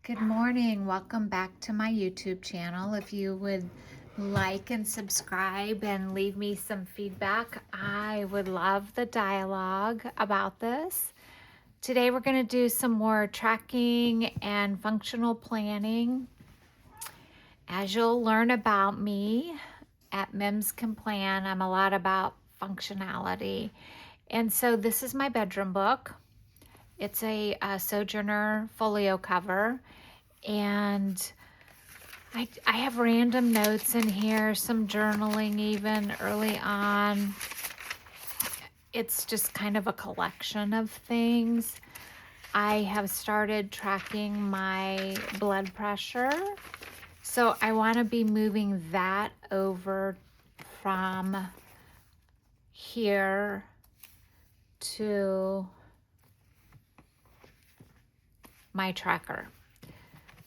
Good morning. Welcome back to my YouTube channel. If you would like and subscribe and leave me some feedback, I would love the dialogue about this. Today we're going to do some more tracking and functional planning. As you'll learn about me at Mims Can Plan, I'm a lot about functionality. And so this is my bedroom book. It's a Sojourner folio cover, and I have random notes in here, some journaling even early on. It's just kind of a collection of things. I have started tracking my blood pressure, so I want to be moving that over from here to my tracker.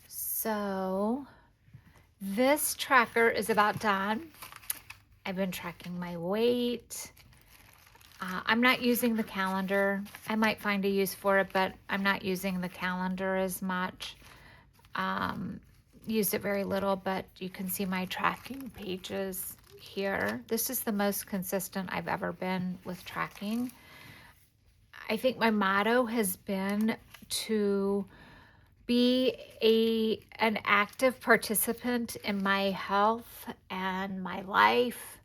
So this tracker is about done. I've been tracking my weight. I'm not using the calendar. I might find a use for it, but I'm not using the calendar as much. Used it very little, but you can see my tracking pages here. This is the most consistent I've ever been with tracking. I think my motto has been to be an active participant in my health and my life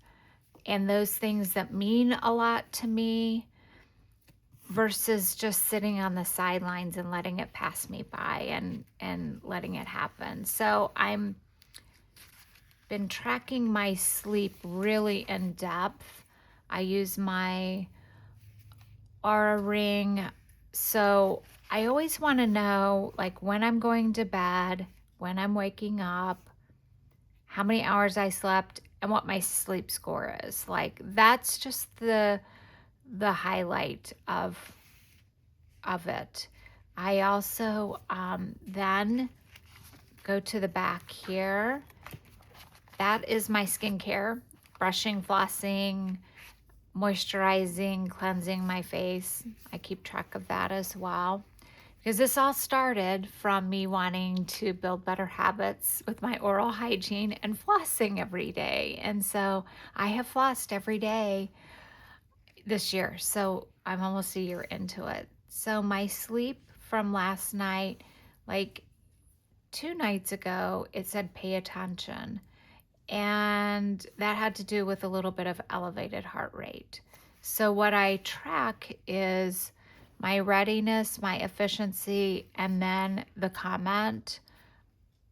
and those things that mean a lot to me versus just sitting on the sidelines and letting it pass me by and letting it happen. So I'm been tracking my sleep really in depth. I use my Aura ring, so I always want to know, like, when I'm going to bed, when I'm waking up, how many hours I slept, and what my sleep score is. Like, that's just the highlight of it. I also then go to the back here. That is my skincare, brushing, flossing, moisturizing, cleansing my face. I keep track of that as well, because this all started from me wanting to build better habits with my oral hygiene and flossing every day. And so I have flossed every day this year. So I'm almost a year into it. So my sleep from last night, like 2 nights ago, it said pay attention. And that had to do with a little bit of elevated heart rate. So what I track is my readiness, my efficiency, and then the comment,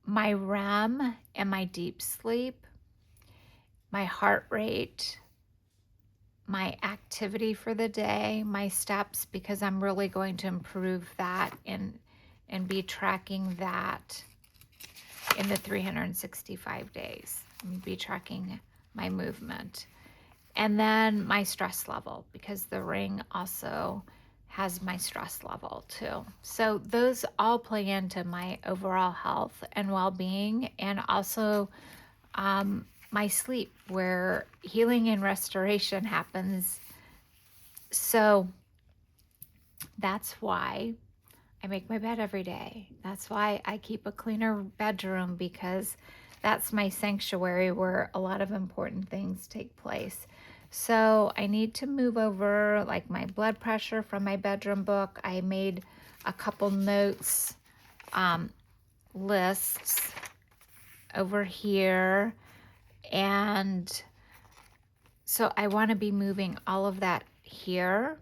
my REM and my deep sleep, my heart rate, my activity for the day, my steps, because I'm really going to improve that and be tracking that in the 365 days. I'm going to be tracking my movement. And then my stress level, because the ring also has my stress level too. So those all play into my overall health and well-being, and also my sleep, where healing and restoration happens. So that's why I make my bed every day. That's why I keep a cleaner bedroom, because that's my sanctuary where a lot of important things take place. So I need to move over, like, my blood pressure from my bedroom book. I made a couple notes, lists over here. And so I want to be moving all of that here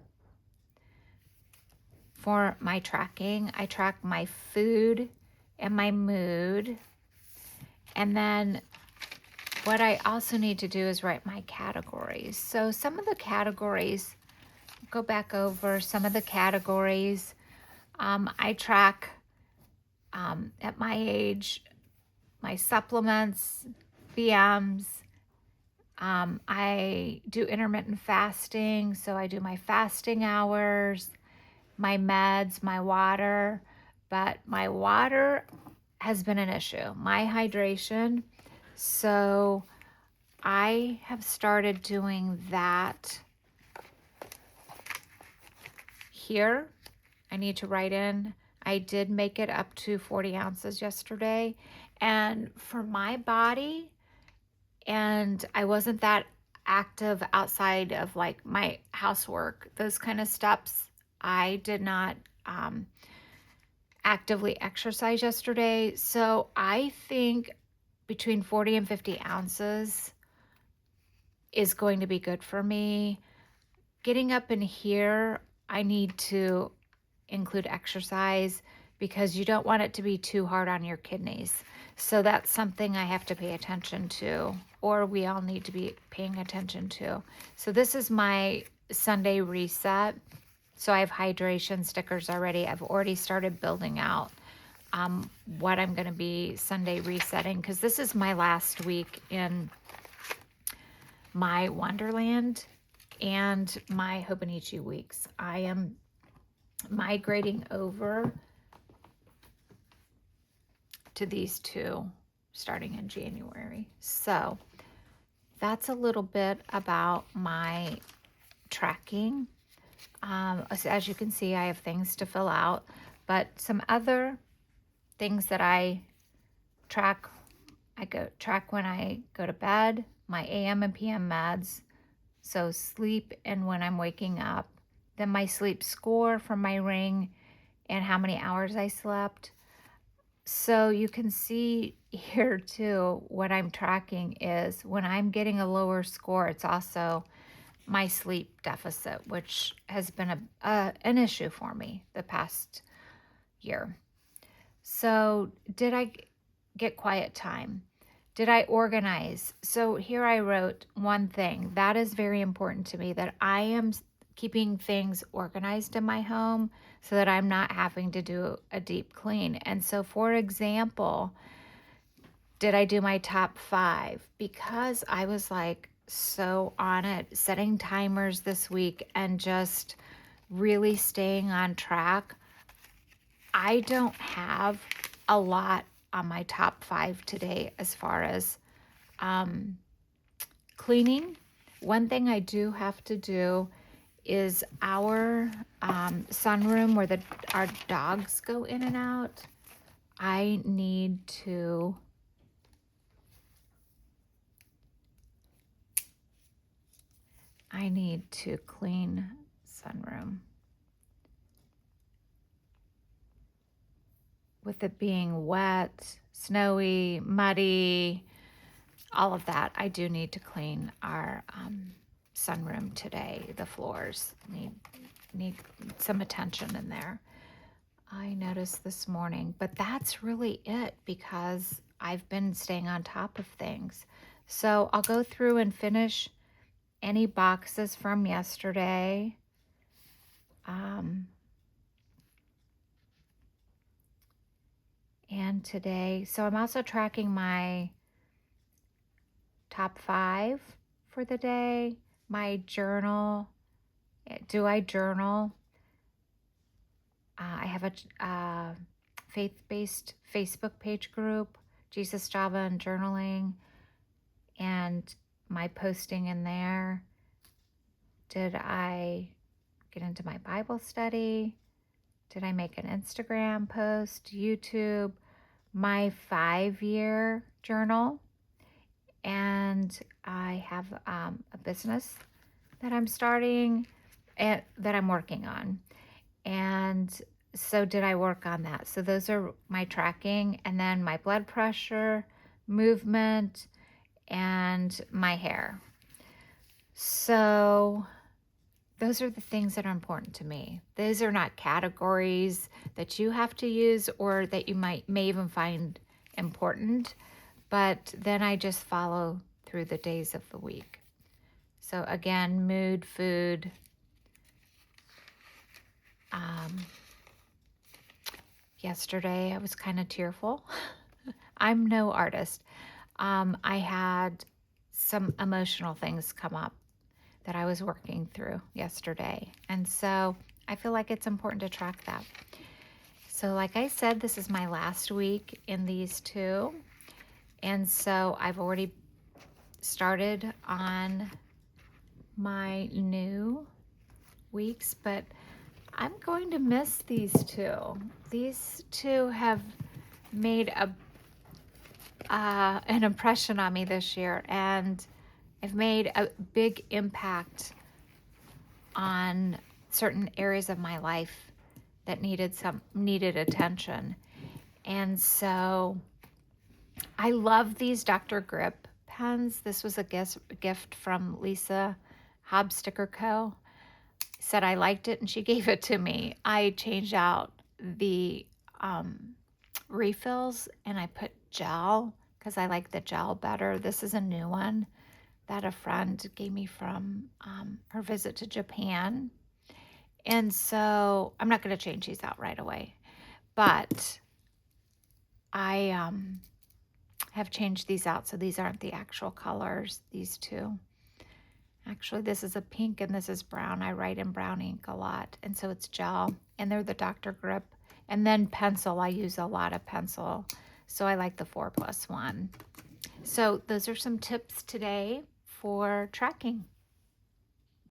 for my tracking. I track my food and my mood. And then what I also need to do is write my categories. So some of the categories, go back over some of the categories. I track at my age, my supplements, VMs. I do intermittent fasting, so I do my fasting hours, my meds, my water. But my water has been an issue, my hydration. So I have started doing that here. I need to write in I did make it up to 40 ounces yesterday. And for my body, and I wasn't that active outside of like my housework, those kind of steps. I did not actively exercise yesterday. So I think between 40 and 50 ounces is going to be good for me. Getting up in here, I need to include exercise because you don't want it to be too hard on your kidneys. So that's something I have to pay attention to, or we all need to be paying attention to. So this is my Sunday reset. So I have hydration stickers already. I've already started building out what I'm going to be Sunday resetting, because this is my last week in my Wonderland and my Hobonichi Weeks. I am migrating over to these two starting in January. So that's a little bit about my tracking. As you can see, I have things to fill out, but some other things that I track when I go to bed, my AM and PM meds, so sleep and when I'm waking up, then my sleep score from my ring and how many hours I slept. So you can see here too, what I'm tracking is when I'm getting a lower score, it's also my sleep deficit, which has been an issue for me the past year. So did I get quiet time? Did I organize? So here I wrote one thing. That is very important to me, that I am keeping things organized in my home so that I'm not having to do a deep clean. And so, for example, did I do my top 5? Because I was like so on it, setting timers this week and just really staying on track. I don't have a lot on my top 5 today as far as cleaning. One thing I do have to do is our sunroom where our dogs go in and out. I need to clean sunroom. With it being wet, snowy, muddy, all of that, I do need to clean our sunroom today. The floors need some attention in there. I noticed this morning, but that's really it because I've been staying on top of things. So I'll go through and finish any boxes from yesterday. And today, so I'm also tracking my top 5 for the day, my journal. Do I journal? I have a faith-based Facebook page group, Jesus, Java, and Journaling, and my posting in there. Did I get into my Bible study? Did I make an Instagram post, YouTube, my 5-year journal? And I have a business that I'm starting and that I'm working on. And so did I work on that? So those are my tracking, and then my blood pressure, movement, and my hair. So those are the things that are important to me. Those are not categories that you have to use or that you may even find important, but then I just follow through the days of the week. So again, mood, food. Yesterday I was kind of tearful. I'm no artist. I had some emotional things come up that I was working through yesterday. And so I feel like it's important to track that. So like I said, this is my last week in these two. And so I've already started on my new weeks, but I'm going to miss these two. These two have made an impression on me this year, and I've made a big impact on certain areas of my life that needed attention. And so I love these Dr. Grip pens. This was a gift from Lisa Hobsticker Co. Said I liked it and she gave it to me. I changed out the refills and I put gel because I like the gel better. This is a new one that a friend gave me from her visit to Japan. And so I'm not going to change these out right away, but I have changed these out. So these aren't the actual colors, these two. Actually, this is a pink and this is brown. I write in brown ink a lot. And so it's gel and they're the Dr. Grip. And then pencil, I use a lot of pencil. So I like the 4+1. So those are some tips today for tracking.